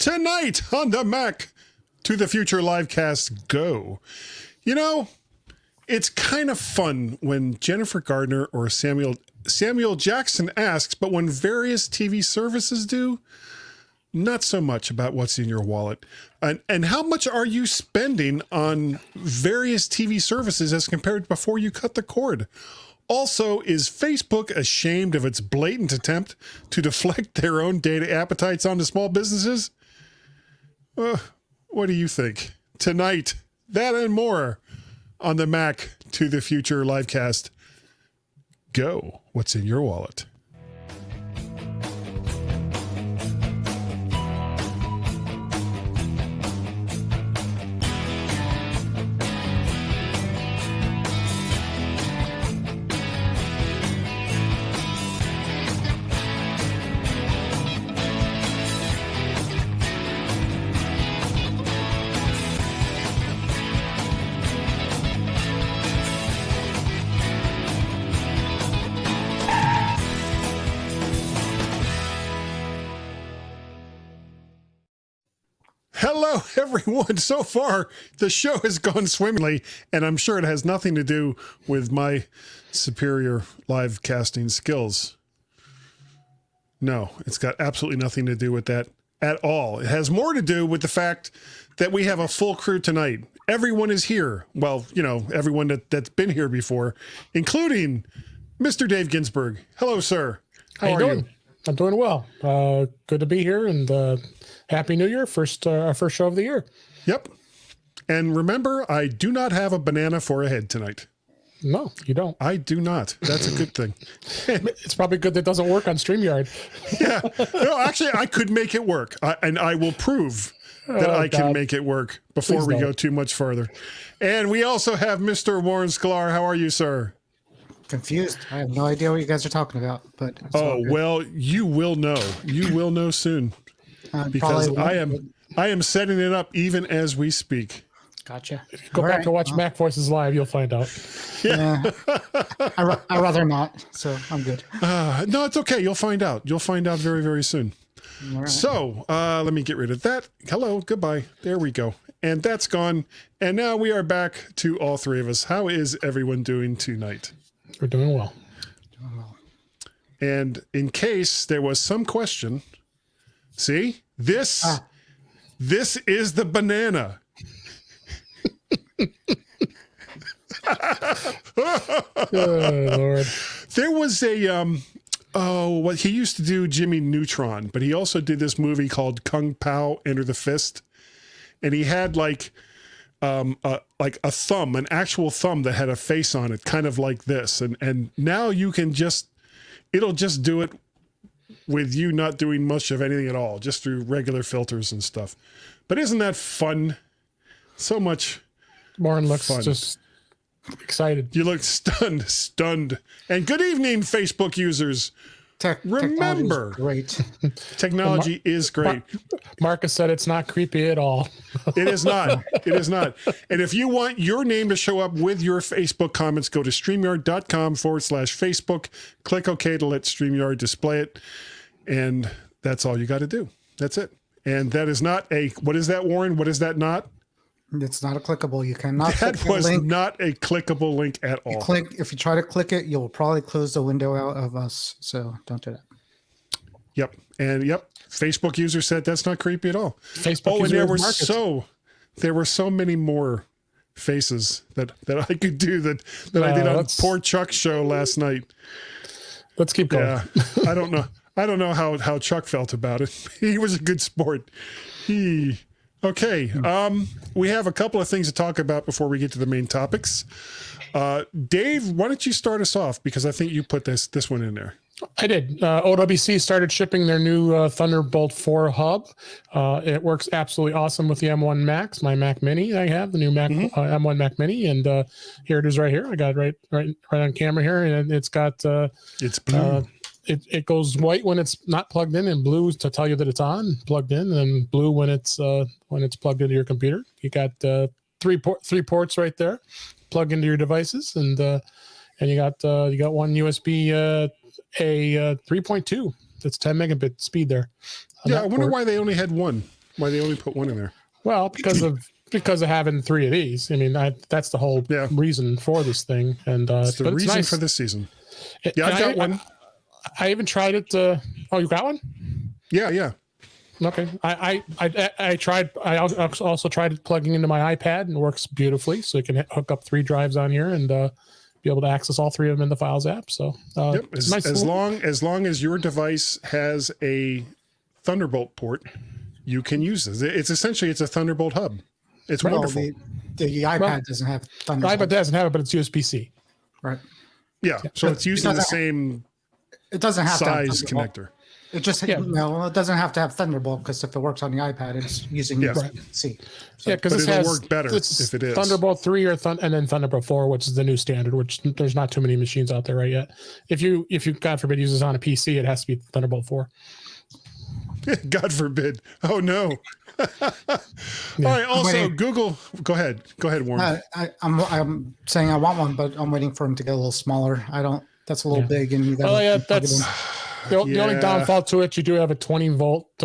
Tonight on the Mac to the Future Livecast Go. You know, it's kind of fun when Jennifer Gardner or Samuel Jackson asks, but when various TV services do, not so much about what's in your wallet. And how much are you spending on various TV services as compared to before you cut the cord? Also, is Facebook ashamed of its blatant attempt to deflect their own data appetites onto small businesses? What do you think? Tonight, that and more on the Mac to the Future Livecast. Go. What's in your wallet? Hello, everyone. So far, the show has gone swimmingly, and I'm sure it has nothing to do with my superior live casting skills. No, it's got absolutely nothing to do with that at all. It has more to do with the fact that we have a full crew tonight. Everyone is here. Well, you know, everyone that's been here before, including Mr. Dave Ginsburg. Hello, sir. How are you? I'm doing well. Good to be here, and Happy New Year. Our first show of the year. Yep. And remember, I do not have a banana for a head tonight. No, you don't. I do not. That's a good thing. It's probably good that doesn't work on StreamYard. Yeah. No, actually, I could make it work. And I will prove that I can make it work before we go too much further. And we also have Mr. Warren Sklar. How are you, sir? Confused. I have no idea what you guys are talking about. But well, you will know. You will know soon. Because I am setting it up even as we speak. Gotcha. Go back to watch Mac Voices Live. You'll find out. Yeah. I'd rather not, so I'm good. No, it's okay. You'll find out. You'll find out very, very soon. Right. So let me get rid of that. Hello. Goodbye. There we go. And that's gone. And now we are back to all three of us. How is everyone doing tonight? We're doing well. And in case there was some question, see, this is the banana. Oh, Lord. There was a what he used to do, Jimmy Neutron, but he also did this movie called Kung Pao Enter the Fist, and he had like a thumb, an actual thumb that had a face on it, kind of like this, and now you can it'll just do it with you not doing much of anything at all, just through regular filters and stuff. But isn't that fun? So much. Warren looks just excited. You look stunned. And good evening, Facebook users. Remember, great. Technology is great. Marcus said it's not creepy at all. It is not. It is not. And if you want your name to show up with your Facebook comments, go to StreamYard.com/Facebook. Click OK to let StreamYard display it. And that's all you got to do. That's it. And that is not what is that, Warren? What is that not? It's not a clickable. You cannot. That was not a clickable link at all. If you try to click it, you'll probably close the window out of us. So don't do that. Yep. And Facebook user said that's not creepy at all. Facebook and there were so many more faces that I could do that I did on poor Chuck's show last night. Let's keep going. Yeah. I don't know how Chuck felt about it. He was a good sport. Okay, we have a couple of things to talk about before we get to the main topics. Dave, why don't you start us off? Because I think you put this one in there. I did. OWC started shipping their new Thunderbolt 4 hub. It works absolutely awesome with the M1 Macs, my Mac Mini. I have the new Mac M1 Mac Mini, and here it is right here. I got it right on camera here, and it's got it's blue. It goes white when it's not plugged in, and blue to tell you that it's plugged in, and blue when it's plugged into your computer. You got three ports right there, plug into your devices, and you got one USB A 3.2. That's 10 megabit speed there. Yeah, I wonder why they only had one. Why they only put one in there? Well, because of having 3 of these. I mean, that's the whole reason for this thing. And it's the but reason nice. for this season. Yeah, I've got one. I even tried it. Oh, you got one? Yeah. Okay. I tried. I also tried it plugging into my iPad, and it works beautifully. So you can hook up 3 drives on here and be able to access all 3 of them in the Files app. So it's nice. As long as your device has a Thunderbolt port, you can use this. It's essentially a Thunderbolt hub. It's wonderful. The iPad doesn't have Thunderbolt. The iPad doesn't have it, but it's USB-C. Right. Yeah. So it's using the same. It doesn't have size to have connector. It just it doesn't have to have Thunderbolt because if it works on the iPad, it's using USB-C. So, because it will work better if it is Thunderbolt 3 and then Thunderbolt 4, which is the new standard. Which there's not too many machines out there right yet. If you God forbid use this on a PC, it has to be Thunderbolt 4. God forbid. Oh no. All right. Also, Google. Go ahead, Warren. I'm saying I want one, but I'm waiting for him to get a little smaller. That's a little big, and you got. That's the only downfall to it. You do have a 20-volt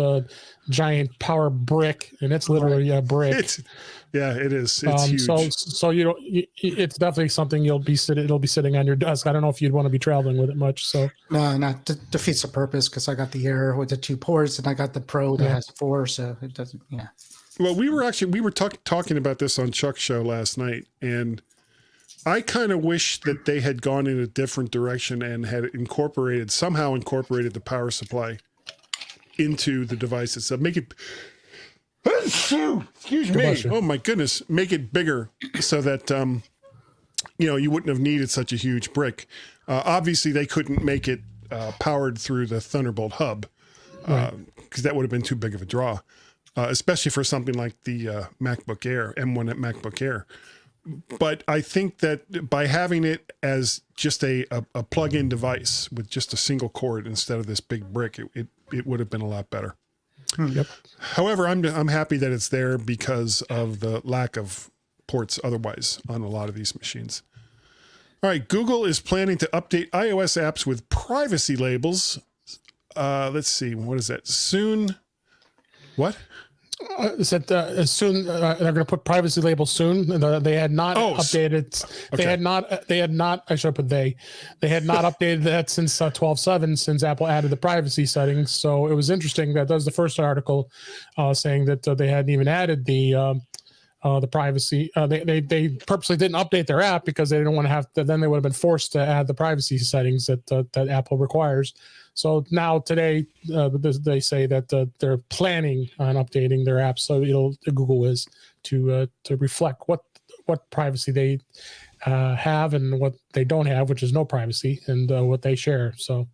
giant power brick, and it's literally a brick. It is. It's huge. So it's definitely something it'll be sitting on your desk. I don't know if you'd want to be traveling with it much. So no, defeats the purpose because I got the Air with the 2 ports, and I got the Pro that has 4, so it doesn't. Yeah. Well, we were talking about this on Chuck's show last night, and I kind of wish that they had gone in a different direction and had somehow incorporated the power supply into the device itself. Make it, excuse me. Oh my goodness. Make it bigger so that, you wouldn't have needed such a huge brick. Obviously they couldn't make it powered through the Thunderbolt hub because that would have been too big of a draw, especially for something like the MacBook Air, M1 at MacBook Air. But I think that by having it as just a plug-in device with just a single cord instead of this big brick, it would have been a lot better. Yep. However, I'm happy that it's there because of the lack of ports otherwise on a lot of these machines. All right, Google is planning to update iOS apps with privacy labels. Let's see, what is that? Soon. What? Soon they're going to put privacy labels soon. They had not updated. Okay. They had not. I should put they had not updated that since 12.7, since Apple added the privacy settings. So it was interesting that was the first article saying that they hadn't even added the privacy. They purposely didn't update their app because they didn't want to have to. Then they would have been forced to add the privacy settings that Apple requires. So now today they say that they're planning on updating their app, so Google is to reflect what privacy they have and what they don't have, which is no privacy, and what they share. So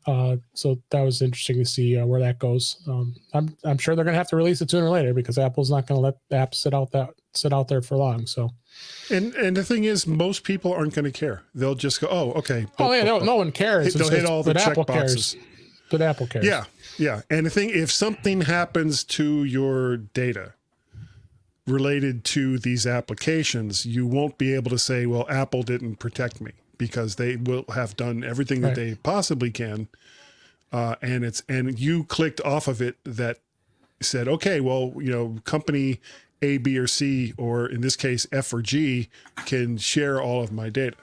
that was interesting to see where that goes. I'm sure they're going to have to release it sooner or later because Apple's not going to let the app sit out there for long. So, and the thing is, most people aren't going to care. They'll just go, "Oh, okay." No one cares. They'll hit all the check boxes. But Apple cares. Yeah. And the thing, if something happens to your data related to these applications, you won't be able to say, "Well, Apple didn't protect me," because they will have done everything that they possibly can. And you clicked off of it that said, okay, well, company A, B, or C, or in this case, F or G can share all of my data.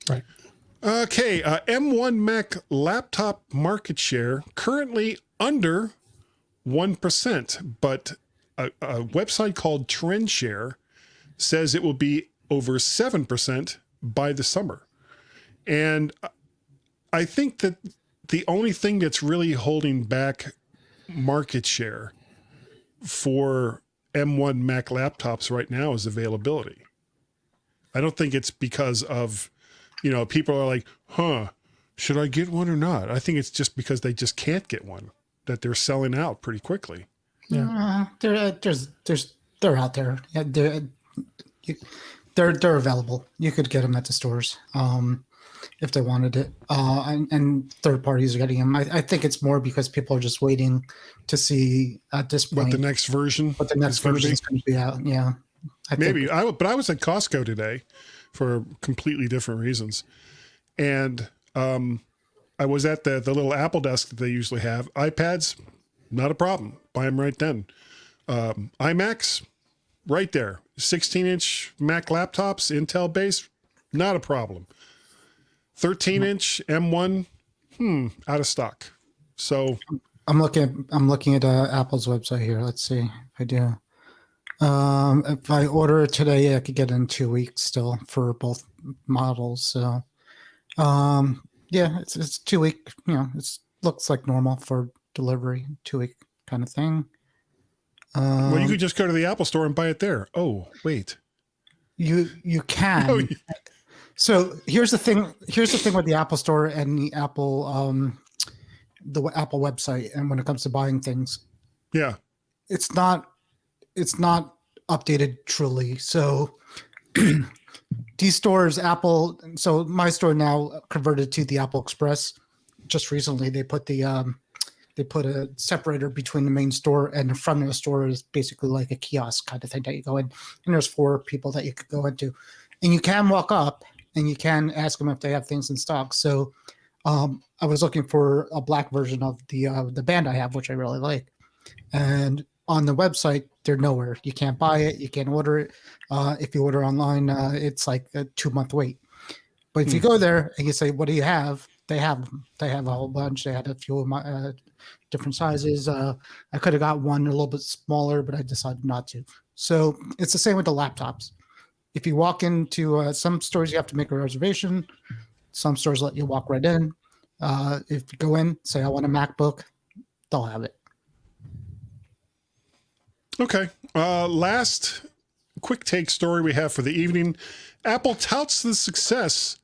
Right. Okay. M1 Mac laptop market share currently under 1%, but a website called TrendShare says it will be over 7% by the summer. And I think that the only thing that's really holding back market share for M1 Mac laptops right now is availability. I don't think it's because of, people are like, should I get one or not? I think it's just because they just can't get one, that they're selling out pretty quickly. Yeah. They're out there. Yeah, they're available. You could get them at the stores if they wanted it. And third parties are getting them. I think it's more because people are just waiting to see at this point what the next version is going to be out. Yeah, but I was at Costco today for completely different reasons, and I was at the little Apple desk that they usually have. iPads, not a problem. Buy them right then. iMacs, right there. 16-inch Mac laptops, Intel base, not a problem. 13-inch M1, out of stock. So I'm looking at Apple's website here. Let's see if I do. If I order it today, I could get it in 2 weeks still for both models. So, yeah, it's 2 week. It looks like normal for delivery, 2 week kind of thing. well, you could just go to the Apple store and buy it there. Oh, wait. You can. Oh, So here's the thing. Here's the thing with the Apple Store and the Apple website. And when it comes to buying things, yeah. it's not updated truly. So these stores, Apple. So my store now converted to the Apple Express. Just recently, they put a separator between the main store and the front of the store is basically like a kiosk kind of thing that you go in, and there's 4 people that you could go into, and you can walk up and you can ask them if they have things in stock. So I was looking for a black version of the band I have, which I really like, and on the website they're nowhere. You can't buy it, you can't order it. If you order online, it's like a 2-month wait. But if you go there and you say, what do you have, they have them. They have a whole bunch. They had a few of my different sizes. I could have got one a little bit smaller, but I decided not to. So it's the same with the laptops. If you walk into some stores, you have to make a reservation. Some stores let you walk right in. If you go in, say, I want a MacBook, they'll have it. Okay. Last quick take story we have for the evening. Apple touts the success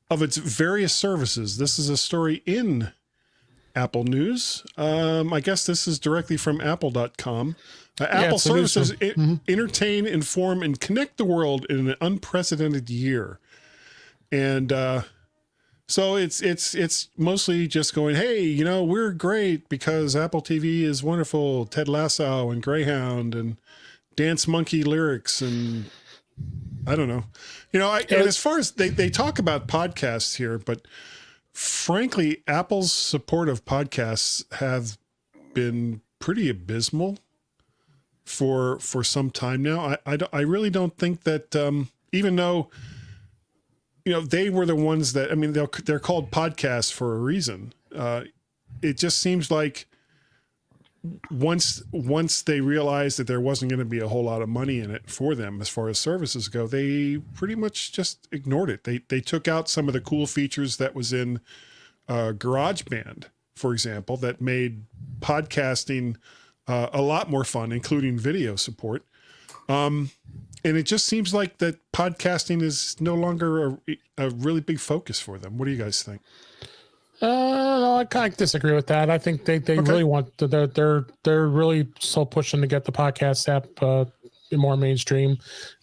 of its various services. This is a story in Apple News. I guess this is directly from apple.com. Apple services entertain, inform, and connect the world in an unprecedented year. And so it's mostly just going, hey, we're great because Apple TV is wonderful. Ted Lasso and Greyhound and Dance Monkey lyrics and I don't know. And as far as they talk about podcasts here, but frankly, Apple's support of podcasts have been pretty abysmal for some time now. I really don't think that even though they were the ones that, they're called podcasts for a reason. It just seems like once they realized that there wasn't going to be a whole lot of money in it for them as far as services go, they pretty much just ignored it. They took out some of the cool features that was in GarageBand, for example, that made podcasting a lot more fun, including video support. And it just seems like that podcasting is no longer a really big focus for them. What do you guys think? No, I kind of disagree with that. I think they really want they're really still pushing to get the podcast app more mainstream.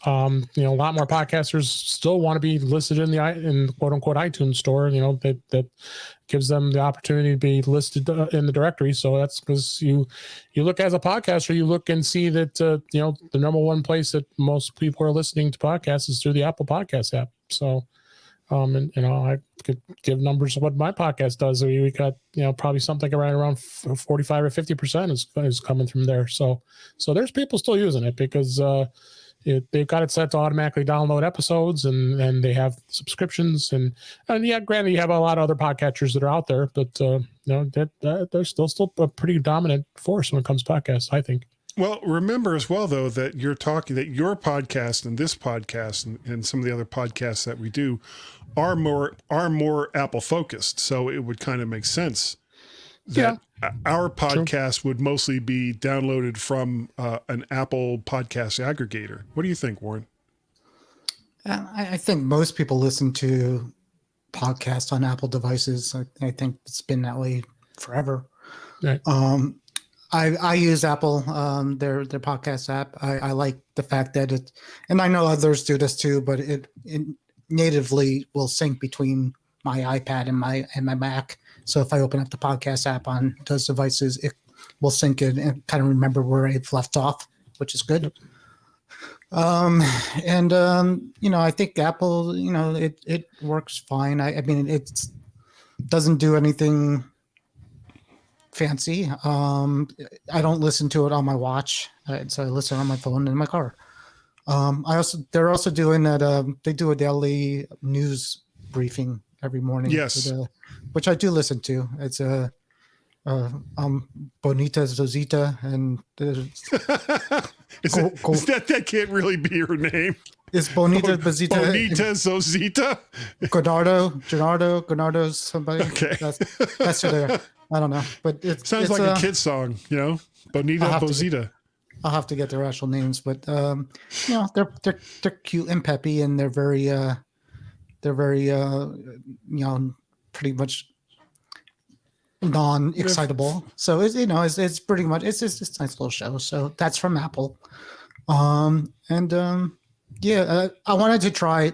A lot more podcasters still want to be listed in the quote unquote iTunes store. That gives them the opportunity to be listed in the directory. So that's because you look as a podcaster, you look and see that the number one place that most people are listening to podcasts is through the Apple Podcast app. So. I could give numbers of what my podcast does. We got, probably something around 45 or 50% is coming from there. So there's people still using it because they've got it set to automatically download episodes and they have subscriptions and yeah, granted you have a lot of other podcatchers that are out there, but they're still a pretty dominant force when it comes to podcasts, I think. Well, remember as well, though, that you're talking that your podcast and this podcast and some of the other podcasts that we do are more Apple focused. So it would kind of make sense that our podcast would mostly be downloaded from an Apple podcast aggregator. What do you think, Warren? I think most people listen to podcasts on Apple devices. I think it's been that way forever. Right. I use Apple, their podcast app. I like the fact that it, and I know others do this too, but it natively will sync between my iPad and my Mac. So if I open up the podcast app on those devices, it will sync it and kind of remember where I've left off, which is good. I think Apple, it works fine. I mean, it doesn't do anything fancy. I don't listen to it on my watch, so I listen on my phone in my car. They're also doing that. They do a daily news briefing every morning. Yes, which I do listen to. It's Bonita Zozita, and that can't really be her name. It's Bonita Zozita. Bonita Zozita. Gennardo, somebody. Okay, that's who they are. I don't know, but it sounds like a kid's song, Bonita Zozita. I'll have to get their actual names, but they're cute and peppy, and they're very pretty much non-excitable. So it's pretty much it's just a nice little show. So that's from Apple. I wanted to try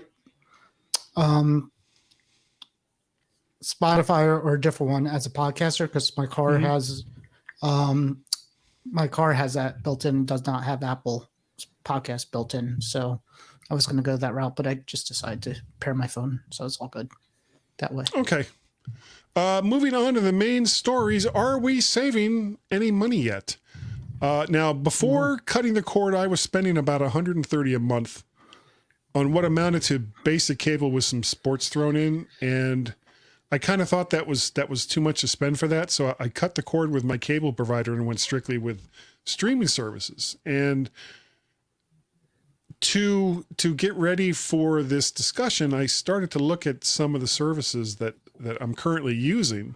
Spotify or a different one as a podcaster because my car has that built in, does not have Apple Podcast built in. So I was going to go that route, but I just decided to pair my phone. So it's all good that way. Okay. Moving on to the main stories. Are we saving any money yet? Now, before cutting the cord, I was spending about $130 a month on what amounted to basic cable with some sports thrown in. And I kind of thought that was too much to spend for that. So I cut the cord with my cable provider and went strictly with streaming services. And to get ready for this discussion, I started to look at some of the services that I'm currently using.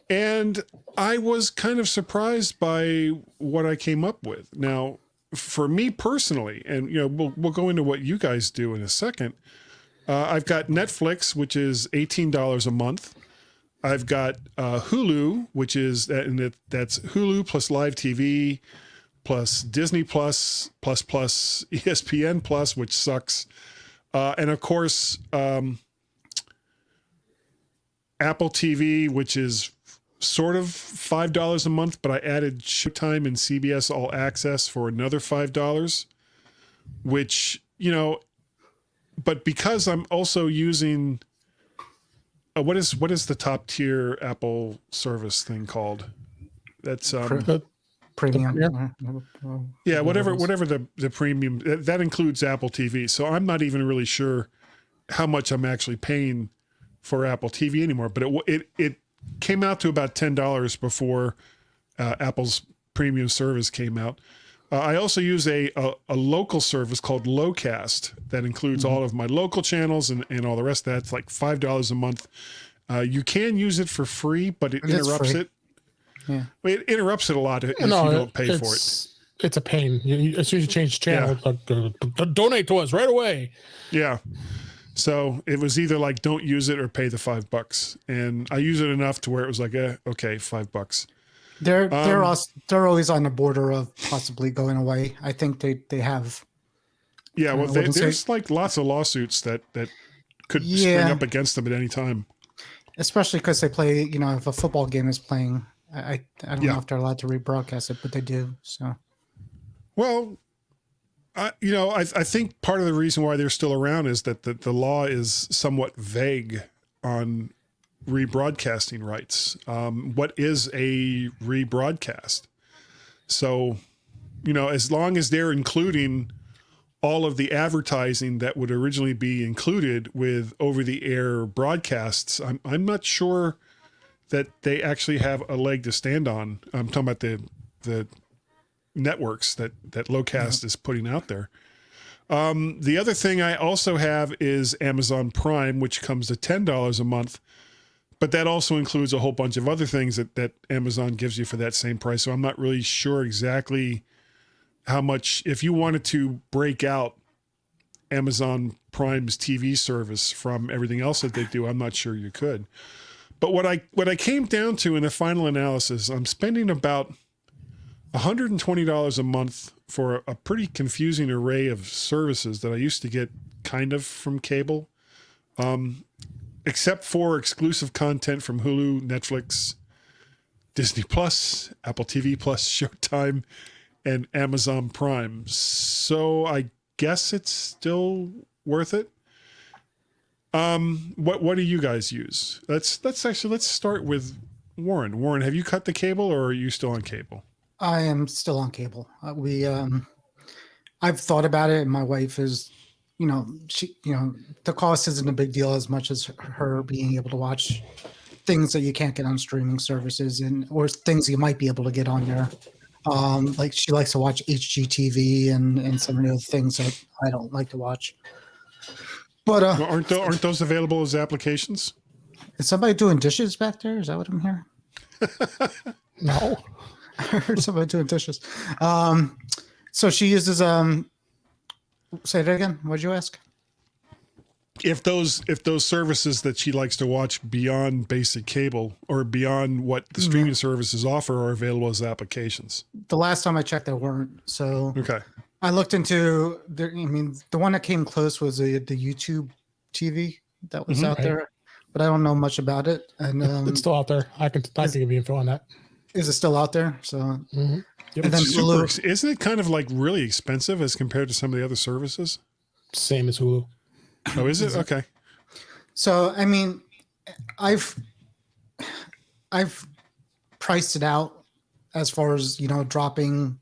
And I was kind of surprised by what I came up with. Now, for me personally, and we'll go into what you guys do in a second. I've got Netflix, which is $18 a month. I've got Hulu, which is that's Hulu plus live TV plus Disney plus ESPN plus, which sucks, and of course Apple TV, which is sort of $5 a month, but I added Showtime and CBS All Access for another $5, which, but because I'm also using, what is the top tier Apple service thing called? That's premium. Yeah, whatever the premium, that includes Apple TV. So I'm not even really sure how much I'm actually paying for Apple TV anymore, but it came out to about $10 before Apple's premium service came out. I also use a local service called Locast that includes all of my local channels and all the rest of that. It's like $5 a month. You can use it for free, but it interrupts it. Yeah, it interrupts it a lot if you don't pay for it. It's a pain. As soon as you change channel, donate to us right away. Yeah. So it was either like don't use it or pay the $5, and I use it enough to where it was like, okay, $5. They're always on the border of possibly going away. I think they have. Yeah, well, there's like lots of lawsuits that could spring up against them at any time. Especially because they play, if a football game is playing, I don't know if they're allowed to rebroadcast it, but they do. So, well, I think part of the reason why they're still around is that the law is somewhat vague on rebroadcasting rights. What is a rebroadcast? So, as long as they're including all of the advertising that would originally be included with over-the-air broadcasts, I'm not sure that they actually have a leg to stand on. I'm talking about the networks that Locast is putting out there. The other thing I also have is Amazon Prime, which comes to $10 a month, but that also includes a whole bunch of other things that Amazon gives you for that same price. So I'm not really sure exactly how much, if you wanted to break out Amazon Prime's TV service from everything else that they do, I'm not sure you could. But what I came down to in the final analysis, I'm spending about $120 a month for a pretty confusing array of services that I used to get kind of from cable, except for exclusive content from Hulu, Netflix, Disney Plus, Apple TV Plus, Showtime, and Amazon Prime. So I guess it's still worth it. What do you guys use? Let's start with Warren, have you cut the cable or are you still on cable? I am still on cable. I've thought about it, and my wife is, the cost isn't a big deal as much as her being able to watch things that you can't get on streaming services or things you might be able to get on there. Like she likes to watch HGTV and some of the other things that I don't like to watch. But aren't those available as applications? Is somebody doing dishes back there? Is that what I'm hearing? No. I heard somebody doing dishes. So she uses say that again. What'd you ask? If those services that she likes to watch beyond basic cable or beyond what the streaming services offer are available as applications. The last time I checked, they weren't. So okay. I looked into the one that came close was the YouTube TV that was out there, but I don't know much about it. And it's still out there. I can give you info on that. Is it still out there? So Yep. and then Hulu, isn't it kind of like really expensive as compared to some of the other services? Same as Hulu. Oh, is it? Okay. So I mean, I've priced it out as far as dropping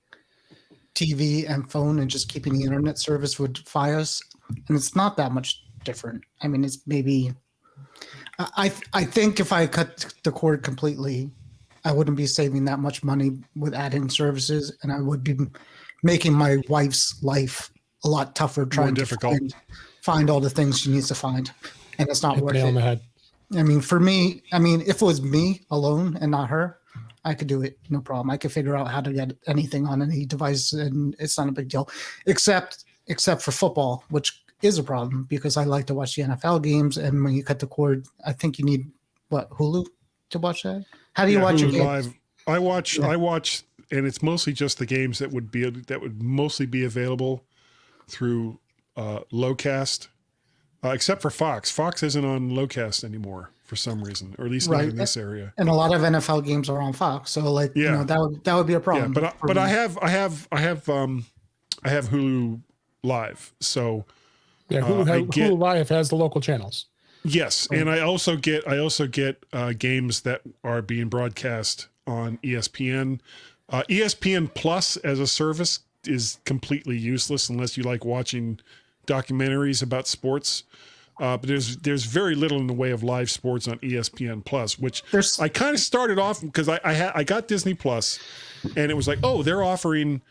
TV and phone and just keeping the internet service with Fios, and it's not that much different. I mean, it's maybe I think if I cut the cord completely, I wouldn't be saving that much money with adding services, and I would be making my wife's life a lot tougher trying to find all the things she needs to find, and it's not worth it. On the head. I mean, for me, if it was me alone and not her, I could do it, no problem. I could figure out how to get anything on any device, and it's not a big deal, except for football, which is a problem because I like to watch the NFL games, and when you cut the cord, I think you need Hulu to watch that. How do you watch your games? Live. I watch, and it's mostly just the games that would mostly be available through Lowcast, except for Fox. Fox isn't on Lowcast anymore for some reason, or at least not in this area. And a lot of NFL games are on Fox, so that would be a problem. Yeah, but I have Hulu Live, so Hulu Live has the local channels. Yes, and I also get games that are being broadcast on ESPN. ESPN Plus as a service is completely useless unless you like watching documentaries about sports. But there's very little in the way of live sports on ESPN Plus, which I kind of started off because I got Disney Plus, and it was like, oh, they're offering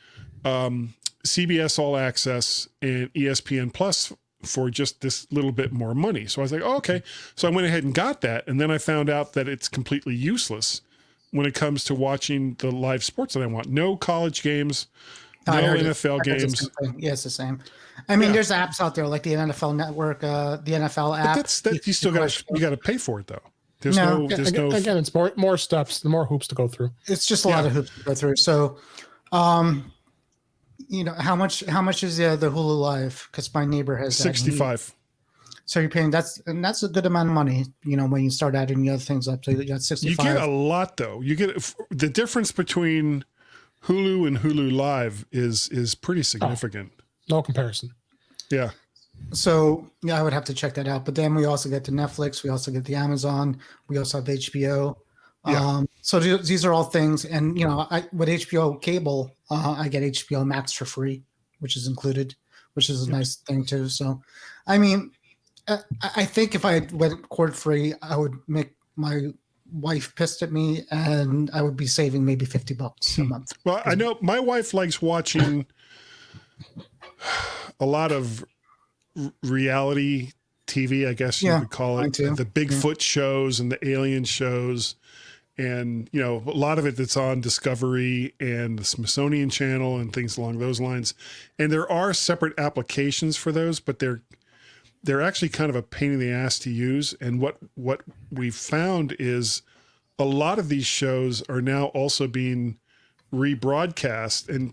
CBS All Access and ESPN Plus for just this little bit more money. So I was like, oh, okay. So I went ahead and got that. And then I found out that it's completely useless when it comes to watching the live sports that I want. No college games, no NFL games. Yeah, it's the same. I mean, there's apps out there like the NFL Network, the NFL app. But you still got to pay for it though. There's no. Again, it's more steps, the more hoops to go through. It's just a lot of hoops to go through. So, how much is the Hulu Live? Because my neighbor has $65. So you're paying that's a good amount of money. When you start adding the other things up, so you got $65. You get a lot though. You get the difference between Hulu and Hulu Live is pretty significant. No comparison. Yeah. So I would have to check that out. But then we also get the Netflix. We also get the Amazon. We also have HBO. Yeah. So these are all things, and with HBO cable, I get HBO Max for free, which is included, which is a nice thing too. So, I mean, I think if I went cord free, I would make my wife pissed at me, and I would be saving maybe $50 a month. Well, I know my wife likes watching a lot of reality TV, I guess you could call it, the Bigfoot shows and the alien shows. And, a lot of it that's on Discovery and the Smithsonian Channel and things along those lines. And there are separate applications for those, but they're actually kind of a pain in the ass to use. And what we've found is a lot of these shows are now also being rebroadcast. And,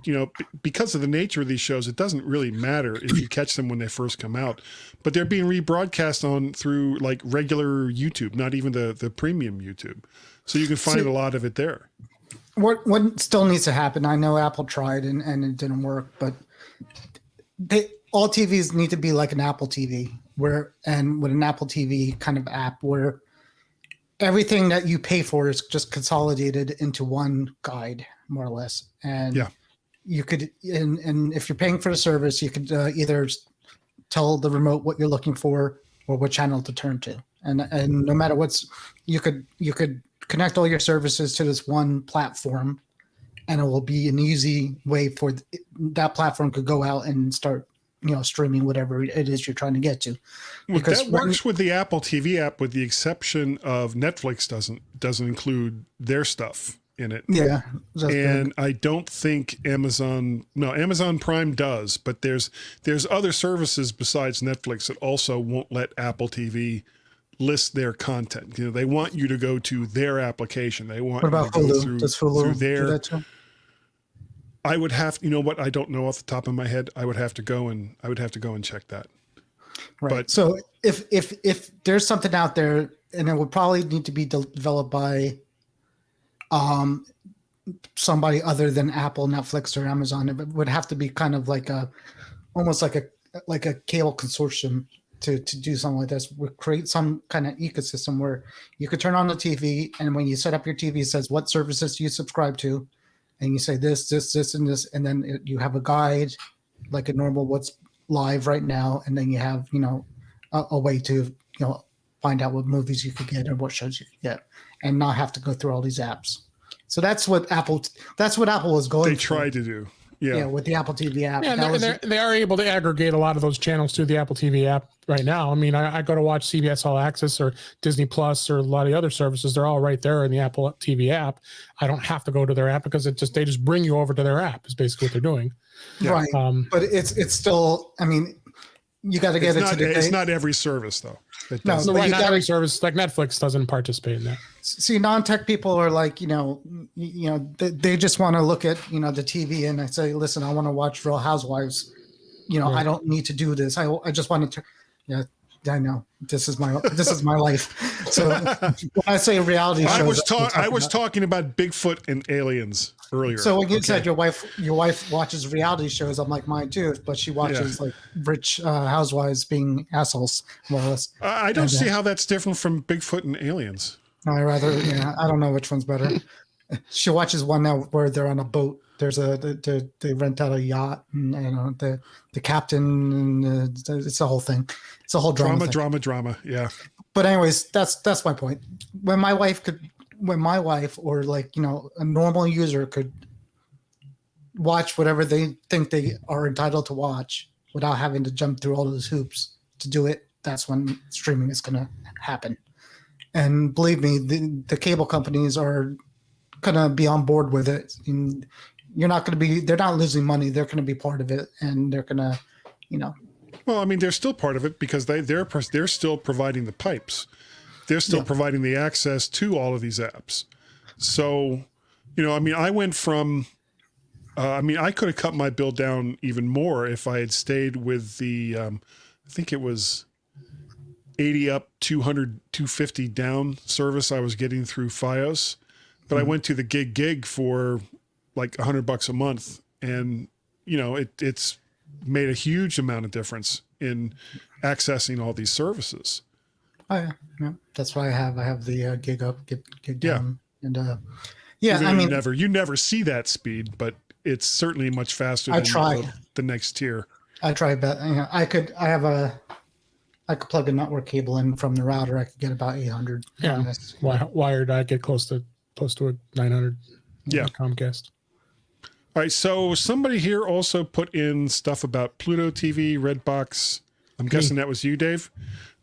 because of the nature of these shows, it doesn't really matter if you catch them when they first come out. But they're being rebroadcast through like regular YouTube, not even the premium YouTube. So you can find a lot of it there. What still needs to happen? I know Apple tried and it didn't work, but all TVs need to be like an Apple TV, with an Apple TV kind of app where everything that you pay for is just consolidated into one guide, more or less. And you could, and if you're paying for the service, you could either tell the remote what you're looking for or what channel to turn to. And no matter you could connect all your services to this one platform, and it will be an easy way for that platform could go out and start, streaming whatever it is you're trying to get to. Because that works with the Apple TV app, with the exception of Netflix doesn't include their stuff in it. Yeah. And I don't think Amazon Prime does, but there's other services besides Netflix that also won't let Apple TV list their content. They want you to go to their application. They want what about you to Hulu? go Does Hulu through their. Do that too? I would have, what? I don't know off the top of my head. I would have to go and check that. Right. But, so if there's something out there, and it would probably need to be developed by somebody other than Apple, Netflix, or Amazon, it would have to be kind of almost like a cable consortium to do something like this. We create some kind of ecosystem where you could turn on the TV, and when you set up your TV, it says what services do you subscribe to, and you say this, and this, and then you have a guide, like a normal what's live right now, and then you have a way to find out what movies you could get or what shows you could get, and not have to go through all these apps. So that's what Apple was going. They tried to do. Yeah, with the Apple TV app. Yeah, they are able to aggregate a lot of those channels to the Apple TV app right now. I mean, I go to watch CBS All Access or Disney Plus or a lot of the other services. They're all right there in the Apple TV app. I don't have to go to their app because they just bring you over to their app is basically what they're doing. Yeah. Right. But it's still, I mean, you got to get It's not every service though. No, not every service like Netflix doesn't participate in that. See, non-tech people are like, they just want to look at, the TV, and I say, listen, I want to watch Real Housewives. I don't need to do this. I just want to. Yeah, I know. This is my life. So when I say reality shows, I was talking about Bigfoot and aliens earlier. So when you said your wife watches reality shows, I'm like, mine too, but she watches like rich housewives being assholes, more or less. I don't see how that's different from Bigfoot and aliens. No, I don't know which one's better. She watches one now where they're on a boat. They rent out a yacht, and the captain, and it's a whole thing. It's a whole drama. Yeah. But anyways, that's my point. When my wife or a normal user could watch whatever they think they are entitled to watch without having to jump through all those hoops to do it, that's when streaming is going to happen. And believe me, the cable companies are going to be on board with it. And they're not losing money. They're going to be part of it, and they're going to, Well, I mean, they're still part of it because they're still providing the pipes. They're still providing the access to all of these apps. So, I went from, I could have cut my bill down even more if I had stayed with the, I think it was 80 up, 200, 250 down service I was getting through Fios. But I went to the gig for like $100 a month. And, it's made a huge amount of difference in accessing all these services. Oh yeah. That's why I have the gig up, gig down, and you never see that speed, but it's certainly much faster than the next tier. I tried, but I could plug a network cable in from the router. I could get about 800. Yeah, wired. I get close to a 900. Yeah, Comcast. All right, so somebody here also put in stuff about Pluto TV Redbox. I'm guessing that was you, Dave.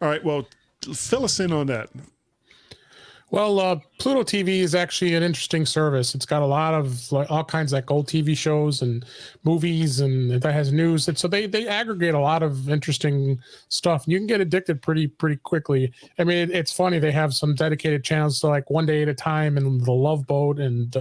All right, well, fill us in on that. Well, Pluto TV is actually an interesting service. It's got a lot of all kinds of old TV shows and movies, and that has news. And so they aggregate a lot of interesting stuff. You can get addicted pretty quickly. I mean, it's funny. They have some dedicated channels to One Day at a Time and The Love Boat, and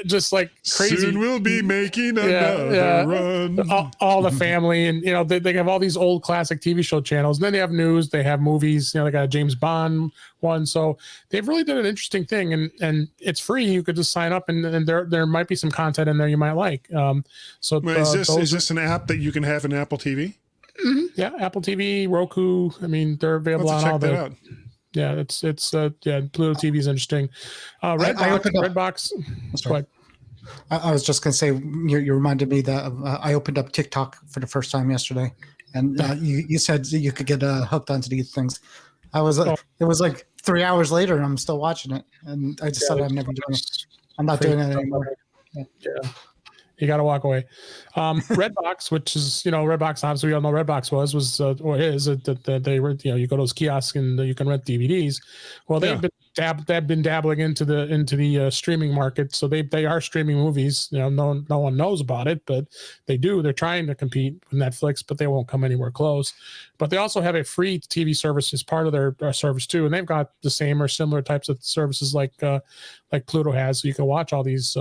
just crazy. Soon we'll be making another run. All the family, and they have all these old classic TV show channels. And then they have news. They have movies. They got a James Bond one. So they've really done an interesting thing, and it's free. You could just sign up, and there might be some content in there you might like. Is this an app that you can have in Apple TV? Mm-hmm. Yeah, Apple TV, Roku. I mean, they're available on all the. Yeah, it's Pluto TV is interesting. Redbox. What? I was just gonna say you reminded me that I opened up TikTok for the first time yesterday, and you said you could get hooked onto these things. It was like 3 hours later, and I'm still watching it, and I decided I'm never doing it. I'm not doing it anymore. Yeah. You got to walk away. Redbox, which is, Redbox, obviously we all know Redbox was or is that they were, you go to those kiosks and you can rent DVDs. Well, they've been dabbling into the streaming market. So they are streaming movies. No one knows about it, but they do. They're trying to compete with Netflix, but they won't come anywhere close. But they also have a free TV service as part of their service too, and they've got the same or similar types of services like Pluto has. So you can watch all these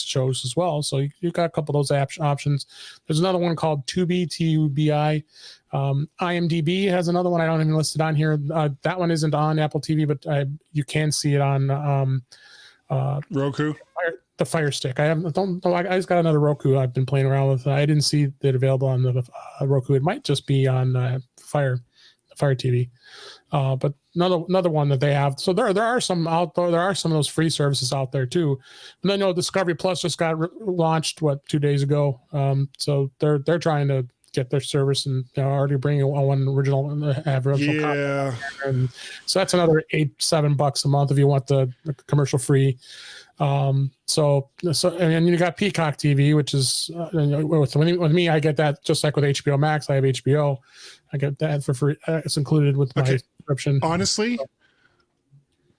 shows as well. So you've got a couple of those options. There's another one called Tubi, TUBI. IMDb has another one I don't even listed on here. That one isn't on Apple TV, but you can see it on Roku. The Fire Stick. I just got another Roku I've been playing around with. I didn't see it available on the Roku. It might just be on Fire TV. But another one that they have. So there are some out there. There are some of those free services out there too. And then Discovery Plus just got launched 2 days ago. So they're trying to get their service and already bringing one original content. And so that's another $7 a month if you want the commercial free. So and you got Peacock TV, which is with me, I get that just like with HBO Max. I have HBO. I get that for free. It's included with my subscription. Honestly,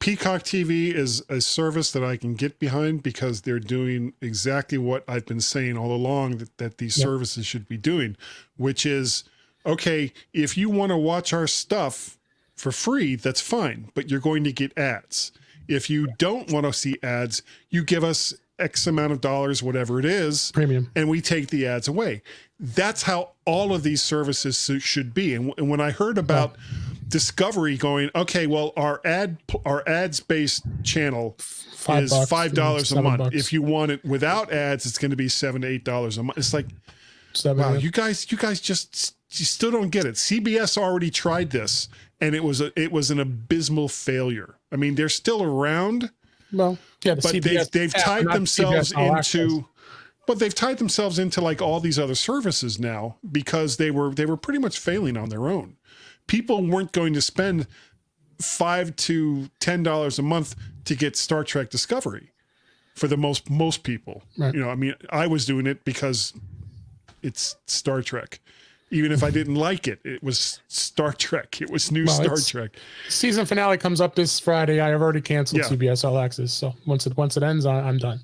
Peacock TV is a service that I can get behind because they're doing exactly what I've been saying all along that these services should be doing, which is, okay, if you want to watch our stuff for free, that's fine, but you're going to get ads. If you don't want to see ads, you give us X amount of dollars, whatever it is, premium, and we take the ads away. That's how all of these services should be. And when I heard about Discovery going, okay, well, our ads-based channel is $5 a month. If you want it without ads, it's going to be $7 to $8 a month. It's like, wow, you guys you still don't get it. CBS already tried this, and it was an abysmal failure. I mean, they're still around. Well, yeah, but they've tied themselves into. But they've tied themselves into like all these other services now because they were pretty much failing on their own. People weren't going to spend $5 to $10 a month to get Star Trek Discovery for the most people. Right. I mean, I was doing it because it's Star Trek. Even if I didn't like it, it was Star Trek. It was Star Trek. Season finale comes up this Friday. I have already canceled CBS All Access. So once it ends, I'm done.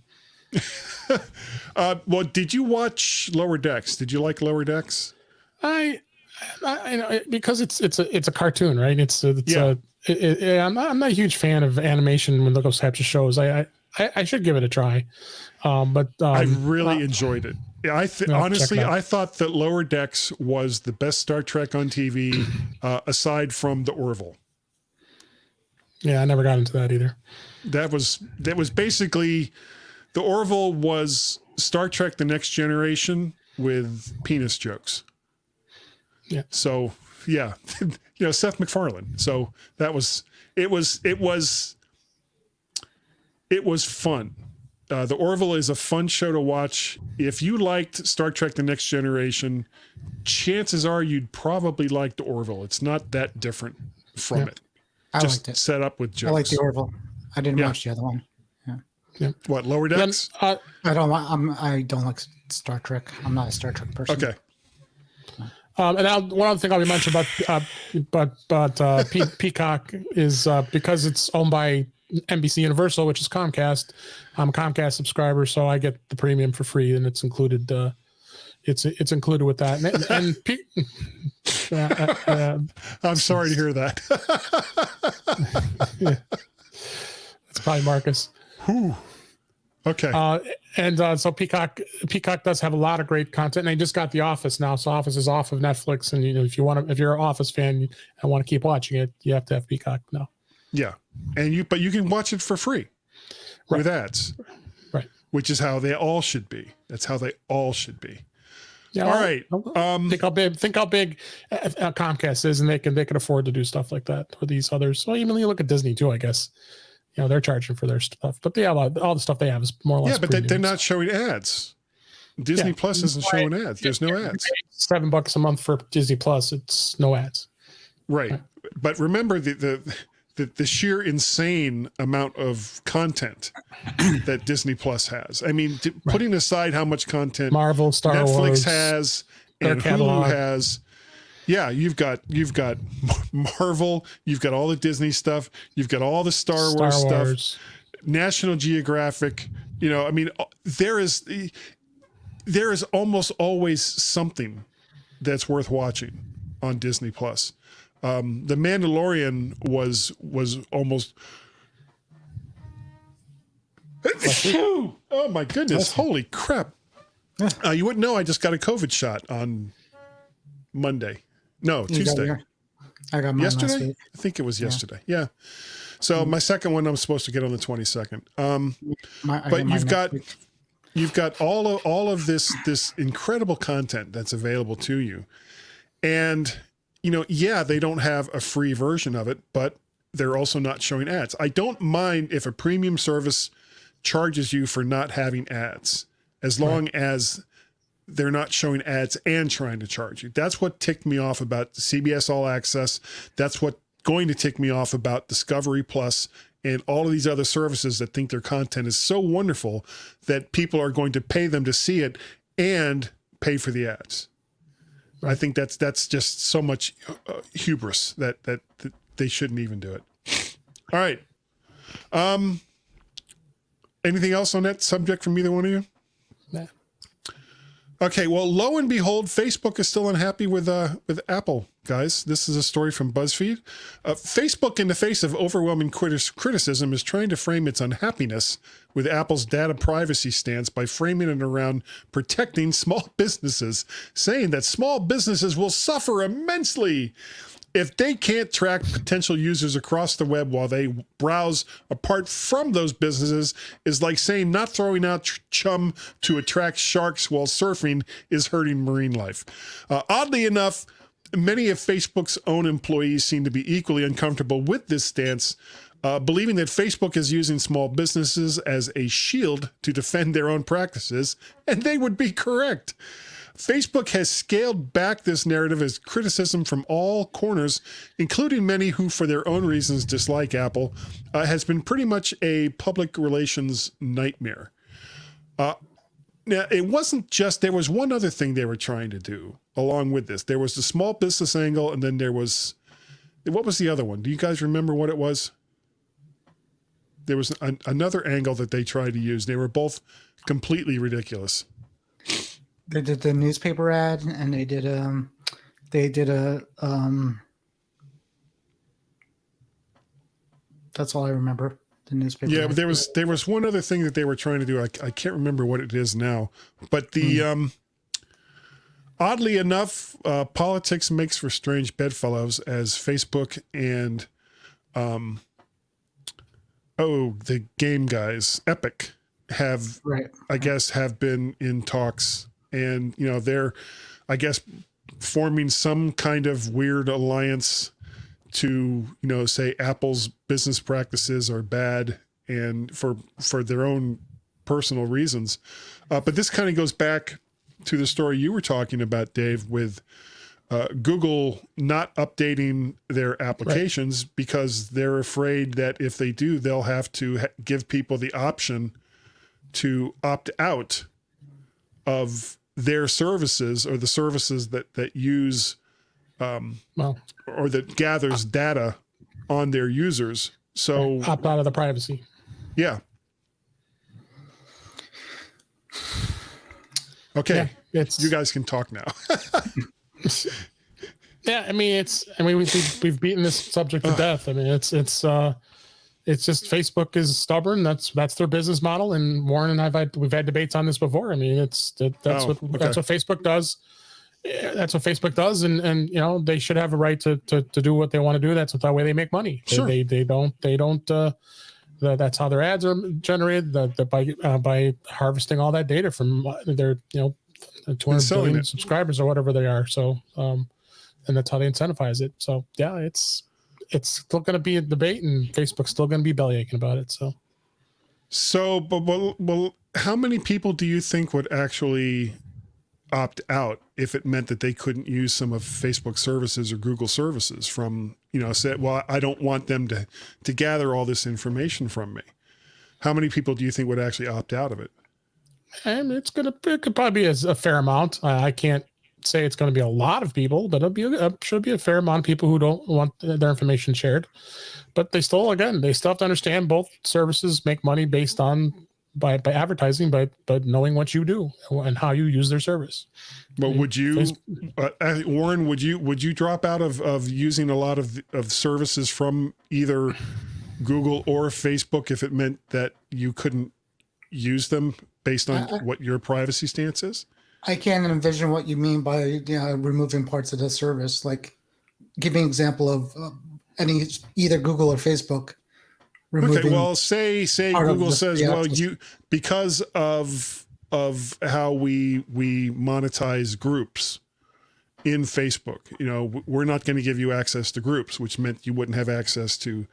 Well, did you watch Lower Decks? Did you like Lower Decks? I because it's a cartoon, right? I'm not a huge fan of animation when those types of shows. I should give it a try. But I really enjoyed it. Honestly, I thought that Lower Decks was the best Star Trek on TV, aside from the Orville. Yeah, I never got into that either. That was basically, the Orville was Star Trek: The Next Generation with penis jokes. Yeah. So yeah, Seth MacFarlane. So it was fun. The Orville is a fun show to watch. If you liked Star Trek: The Next Generation, chances are you'd probably like the Orville. It's not that different from it. I Just liked it. Set up with jokes. I like the Orville. I didn't watch the other one. Yeah. What, Lower Decks? I don't like Star Trek. I'm not a Star Trek person. Okay. And one other thing I'll be mentioning about Peacock is because it's owned by NBC Universal, which is Comcast. I'm a Comcast subscriber, so I get the premium for free, and it's included. It's included with that. I'm sorry to hear that. It's probably Marcus. Whew. Okay. So Peacock does have a lot of great content, and they just got The Office now. So Office is off of Netflix, and if you're an Office fan and want to keep watching it, you have to have Peacock now. Yeah, but you can watch it for free with ads, right? Which is how they all should be. That's how they all should be. Yeah. All right. Think how big Comcast is, and they can afford to do stuff like that with these others. Well, even you look at Disney too, I guess. They're charging for their stuff, but all the stuff they have is more or less. Yeah, but they're not showing ads. Disney Plus isn't showing ads. There's no ads. $7 a month for Disney Plus. It's no ads. Right. But remember the sheer insane amount of content that Disney Plus has. I mean, putting aside how much content Marvel, Star Netflix Wars has and catalog. Hulu has. Yeah, you've got Marvel, you've got all the Disney stuff, you've got all the Star Wars stuff, National Geographic. I mean, there is almost always something that's worth watching on Disney Plus. The Mandalorian was almost. Oh my goodness! Holy crap! You wouldn't know. I just got a COVID shot on Monday. No, Tuesday. I got mine yesterday. last week. I think it was yesterday. Yeah. So my second one I'm supposed to get on the 22nd. But you've got all of this incredible content that's available to you, and they don't have a free version of it, but they're also not showing ads. I don't mind if a premium service charges you for not having ads, as long as they're not showing ads and trying to charge you. That's what ticked me off about CBS All Access. That's what going to tick me off about Discovery Plus and all of these other services that think their content is so wonderful that people are going to pay them to see it and pay for the ads. I think that's just so much hubris that they shouldn't even do it. All right. Anything else on that subject from either one of you? Nah. Okay, well, lo and behold, Facebook is still unhappy with Apple, guys. This is a story from BuzzFeed. Facebook, in the face of overwhelming criticism, is trying to frame its unhappiness with Apple's data privacy stance by framing it around protecting small businesses, saying that small businesses will suffer immensely if they can't track potential users across the web while they browse. Apart from those businesses is like saying not throwing out chum to attract sharks while surfing is hurting marine life. Oddly enough, many of Facebook's own employees seem to be equally uncomfortable with this stance, believing that Facebook is using small businesses as a shield to defend their own practices, and they would be correct. Facebook has scaled back this narrative as criticism from all corners, including many who, for their own reasons, dislike Apple, has been pretty much a public relations nightmare. Now, it wasn't just, there was one other thing they were trying to do along with this. There was the small business angle, and then there was, what was the other one? Do you guys remember what it was? There was another angle that they tried to use. They were both completely ridiculous. They did the newspaper ad, and they did a that's all I remember. The newspaper. Yeah, but there was one other thing that they were trying to do. I can't remember what it is now, but the oddly enough, politics makes for strange bedfellows, as Facebook and the game guys, Epic, have I guess have been in talks. And, they're, I guess, forming some kind of weird alliance to, say Apple's business practices are bad and for their own personal reasons. But this kind of goes back to the story you were talking about, Dave, with Google not updating their applications because they're afraid that if they do, they'll have to give people the option to opt out of their services or the services that use or that gathers data on their users. So opt out of the privacy. Yeah. Okay. Yeah, you guys can talk now. Yeah. I mean, we've beaten this subject to death. I mean, it's just Facebook is stubborn. That's their business model. And Warren and we've had debates on this before. I mean, that's what Facebook does. That's what Facebook does. And they should have a right to do what they want to do. That's the way they make money. Sure. They don't, that's how their ads are generated by harvesting all that data from their, 200 selling billion it. subscribers or whatever they are. So, and that's how they incentivize it. So yeah, it's still going to be a debate, and Facebook's still going to be bellyaching about it. So, but well, how many people do you think would actually opt out if it meant that they couldn't use some of Facebook services or Google services from, said, well, I don't want them to gather all this information from me. How many people do you think would actually opt out of it? And it could probably be a fair amount. I can't say it's going to be a lot of people, but should be a fair amount of people who don't want their information shared. But they still have to understand both services make money based on by advertising, by knowing what you do and how you use their service. But would you, Warren, would you drop out of using a lot of services from either Google or Facebook if it meant that you couldn't use them based on what your privacy stance is? I can't envision what you mean by removing parts of the service. Like, give me an example of either Google or Facebook. Okay, well, say Google says, well, because of how we monetize groups in Facebook, we're not going to give you access to groups, which meant you wouldn't have access to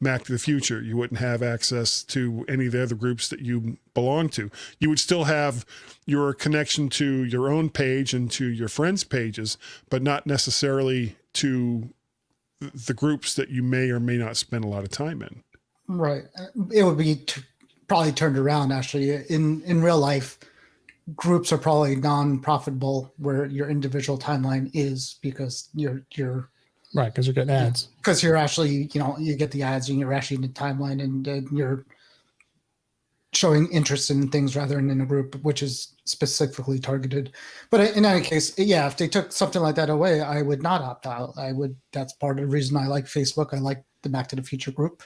Mac to the Future. You wouldn't have access to any of the other groups that you belong to. You would still have your connection to your own page and to your friends' pages, but not necessarily to the groups that you may or may not spend a lot of time in. Right. It would be probably turned around, actually. In real life, groups are probably non-profitable where your individual timeline is, because you're right, because you're getting ads. Because you're actually, you get the ads and you're actually in the timeline, and you're showing interest in things rather than in a group, which is specifically targeted. But in any case, yeah, if they took something like that away, I would not opt out. That's part of the reason I like Facebook. I like the Back to the Future group.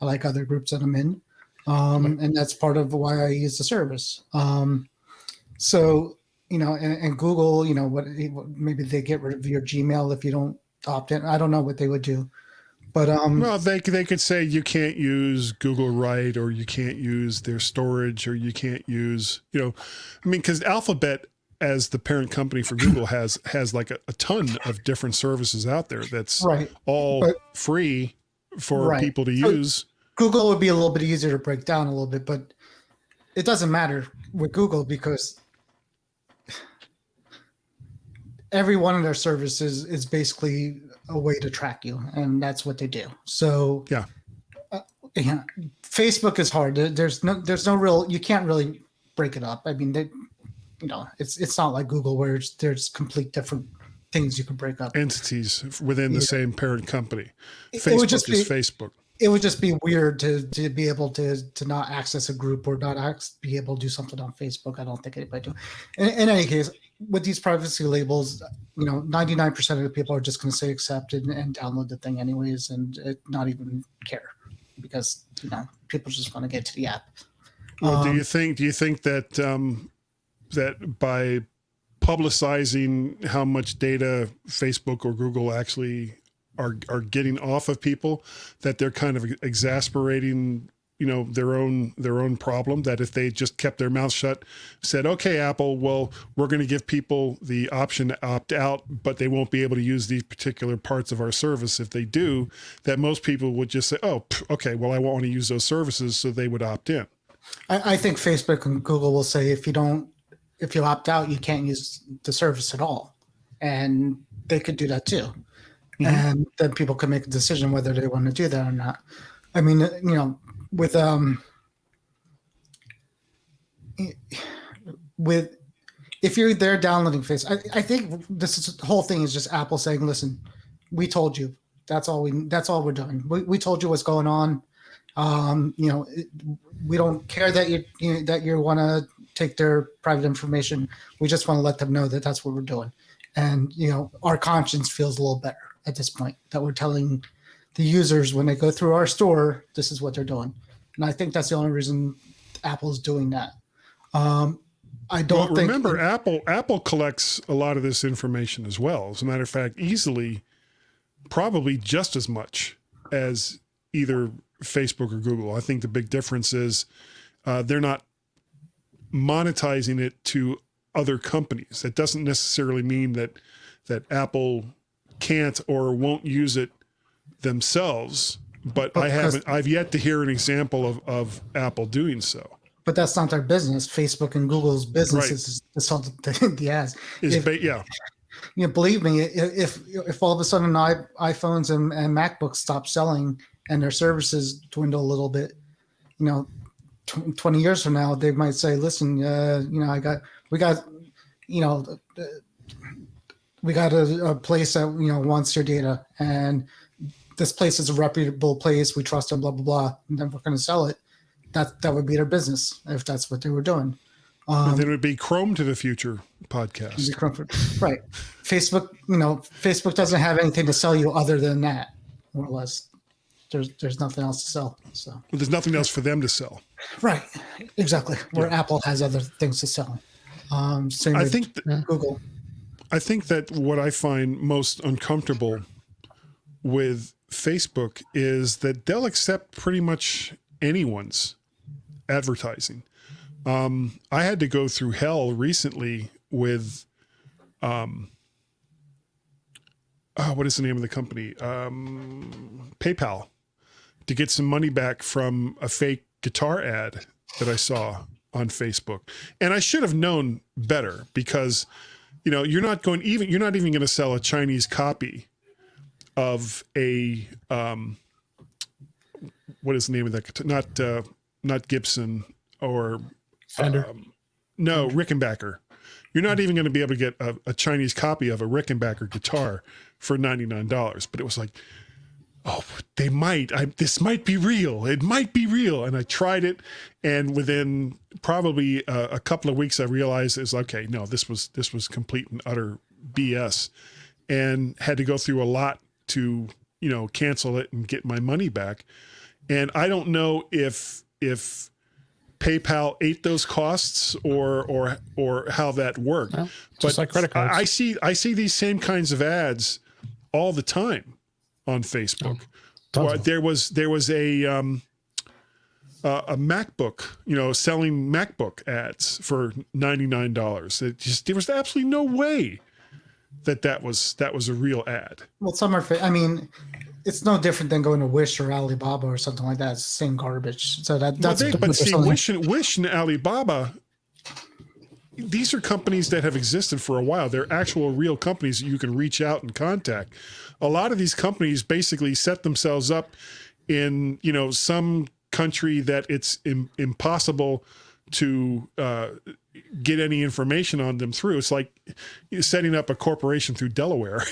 I like other groups that I'm in. And that's part of why I use the service. So, and Google, maybe they get rid of your Gmail if you don't opt in. I don't know what they would do. But well, they could say you can't use Google Write, or you can't use their storage, or you can't use, because Alphabet, as the parent company for Google, has like a ton of different services out there that's all free for people to use. Google would be a little bit easier to break down a little bit, but it doesn't matter with Google because every one of their services is basically a way to track you, and that's what they do. So Facebook is hard. There's no real, you can't really break it up. I mean, it's not like Google where there's complete different things you can break up. Entities within the same parent company. Facebook is Facebook. It would just be weird to be able to not access a group or not be able to do something on Facebook. I don't think anybody do. In any case, with these privacy labels, 99% of the people are just going to say accept and download the thing anyways, and not even care because people just want to get to the app. Well, do you think that that by publicizing how much data Facebook or Google actually are getting off of people, that they're kind of exasperating, their own problem, that if they just kept their mouth shut, said, okay, Apple, well, we're going to give people the option to opt out, but they won't be able to use these particular parts of our service. If they do, that most people would just say, oh, okay, well, I won't want to use those services. So they would opt in. I think Facebook and Google will say, if you opt out, you can't use the service at all. And they could do that too. Mm-hmm. And then people can make a decision whether they want to do that or not. I mean, with if you're there downloading Facebook, I think the whole thing is just Apple saying, listen, we told you. That's all we're doing. We told you what's going on. We don't care that you want to take their private information. We just want to let them know that that's what we're doing. And, our conscience feels a little better at this point that we're telling the users when they go through our store, this is what they're doing. And I think that's the only reason Apple's doing that. I don't think. Remember, Apple collects a lot of this information as well. As a matter of fact, easily, probably just as much as either Facebook or Google. I think the big difference is they're not monetizing it to other companies. That doesn't necessarily mean that Apple can't or won't use it themselves, but I've yet to hear an example of Apple doing so. But that's not their business. Facebook and Google's business is to sell the ads. Believe me, if all of a sudden iPhones and MacBooks stop selling and their services dwindle a little bit, 20 years from now, they might say, listen, we got a place that, wants your data, and this place is a reputable place. We trust them, blah, blah, blah. And then we're going to sell it. That would be their business if that's what they were doing. And then it would be Chrome to the Future podcast. Right. Facebook doesn't have anything to sell you other than that, more or less. There's nothing else to sell. So well, there's nothing else for them to sell. Right. Exactly. Where Apple has other things to sell. Same I with think Google. I think that what I find most uncomfortable with Facebook is that they'll accept pretty much anyone's advertising. I had to go through hell recently with, what is the name of the company? PayPal, to get some money back from a fake guitar ad that I saw on Facebook. And I should have known better because, you're not even going to sell a Chinese copy of a, what is the name of that guitar? Not Gibson or Fender. No, Rickenbacker. You're not even going to be able to get a Chinese copy of a Rickenbacker guitar for $99. But it was like, oh, they might. This might be real. It might be real. And I tried it, and within probably a couple of weeks, I realized it's okay. No, this was complete and utter BS, and had to go through a lot to cancel it and get my money back. And I don't know if PayPal ate those costs or how that worked. Well, just like credit cards. I see these same kinds of ads all the time on Facebook. There was a MacBook, selling MacBook ads for $99. There was absolutely no way that was a real ad. Well, some are. It's no different than going to Wish or Alibaba or something like that. It's the same garbage. So that's. But see, Wish and Alibaba, these are companies that have existed for a while. They're actual real companies that you can reach out and contact. A lot of these companies basically set themselves up in some country that it's impossible to get any information on them through. It's like setting up a corporation through Delaware.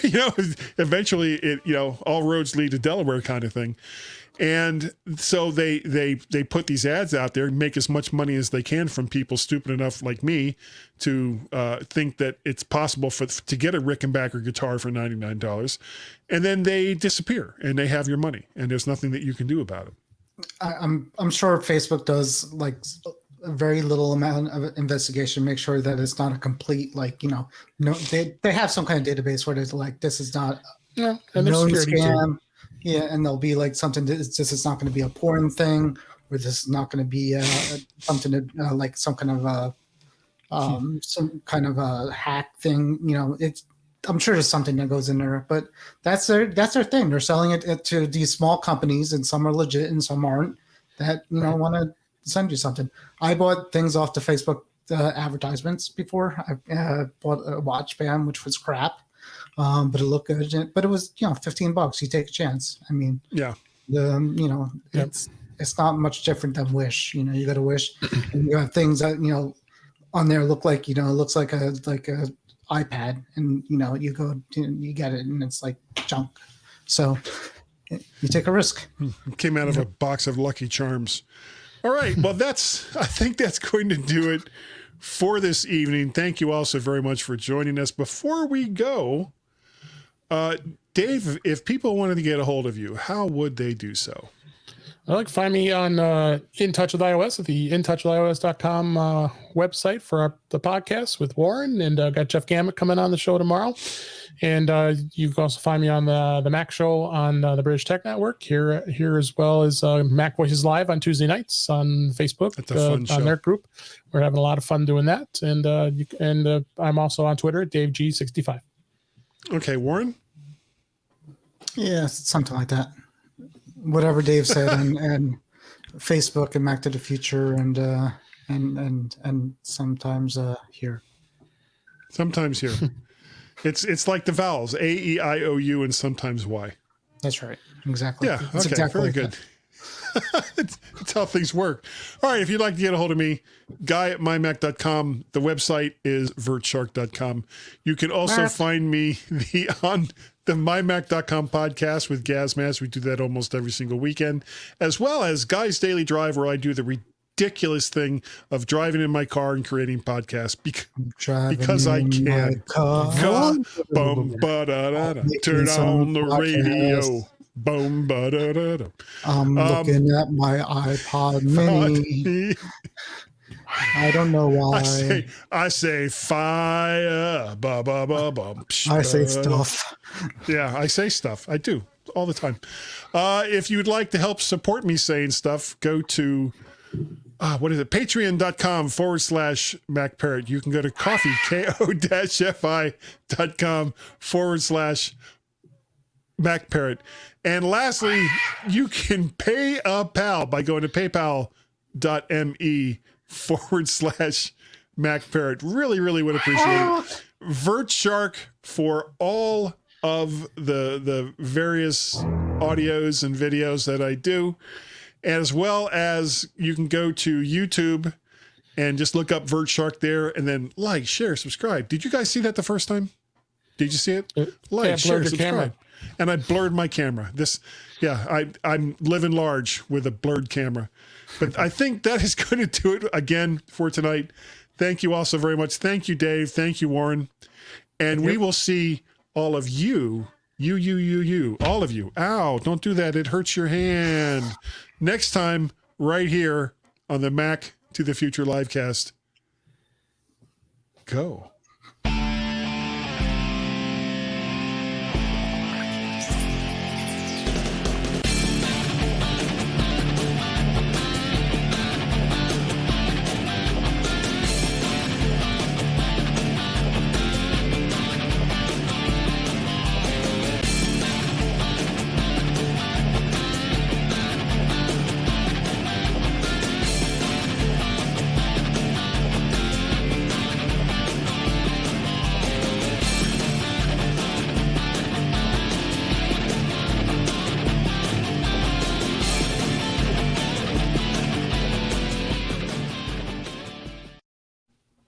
Eventually all roads lead to Delaware kind of thing. And so they put these ads out there and make as much money as they can from people stupid enough like me to think that it's possible to get a Rickenbacker guitar for $99, and then they disappear and they have your money and there's nothing that you can do about it. I'm sure Facebook does like a very little amount of investigation, make sure that it's not a complete they have some kind of database where they're like, this is not a known scam. Yeah, and there'll be like something that it's not going to be a porn thing, or this is not going to be something that, like some kind of a hack thing. I'm sure there's something that goes in there, but that's their thing. They're selling it to these small companies, and some are legit and some aren't. That want to send you something. I bought things off the Facebook advertisements before. I bought a watch band, which was crap. But it looked good. But it was, $15. You take a chance. Yeah. It's not much different than Wish. You go to Wish, and you have things that on there look like it looks like a iPad, and you go you get it, and it's like junk. So you take a risk. It came out of a box of Lucky Charms. All right. Well, I think that's going to do it for this evening. Thank you all so very much for joining us. Before we go, Dave, if people wanted to get a hold of you, how would they do so? Find me on In Touch with iOS at the intouchwithios.com website for the podcast with Warren, and got Jeff Gamet coming on the show tomorrow. And you can also find me on the Mac Show on the British Tech Network here as well as Mac Voices Live on Tuesday nights on Facebook. That's a fun show. On their group. We're having a lot of fun doing that. And I'm also on Twitter at DaveG65. Okay, Warren? Yeah, something like that. Whatever Dave said, and Facebook and Mac to the Future, and sometimes here. Sometimes here. It's like the vowels A-E-I-O-U and sometimes Y. That's right. Exactly. Yeah. It's Okay. exactly Very like good. That's how things work. All right. If you'd like to get a hold of me, guy at mymac.com. The website is vertshark.com. You can also find me on the mymac.com podcast with Gazmask. We do that almost every single weekend, as well as Guy's Daily Drive, where I do the ridiculous thing of driving in my car and creating podcasts because I can. Boom, ba-da-da-da. Turn on the radio. Boom, ba-da-da-da. I'm looking at my iPod mini. I don't know why. I say fire. Ba, ba, ba, ba, I say stuff. Yeah, I say stuff. I do all the time. If you'd like to help support me saying stuff, go to what is it? Patreon.com/MacParrot. You can go to coffee, ko-fi.com/MacParrot. And lastly, you can pay a pal by going to paypal.me/MacParrot. Really, really would appreciate it. VertShark for all of the various audios and videos that I do, as well as you can go to YouTube and just look up VertShark there, and then like, share, subscribe. Did you guys see that the first time? Did you see it? Like, share, subscribe. Camera. And I blurred my camera. I'm living large with a blurred camera. But I think that is going to do it again for tonight. Thank you all so very much. Thank you, Dave. Thank you, Warren. And we will see all of you, all of you. Ow, don't do that. It hurts your hand. Next time, right here on the Mac to the Future livecast. Go.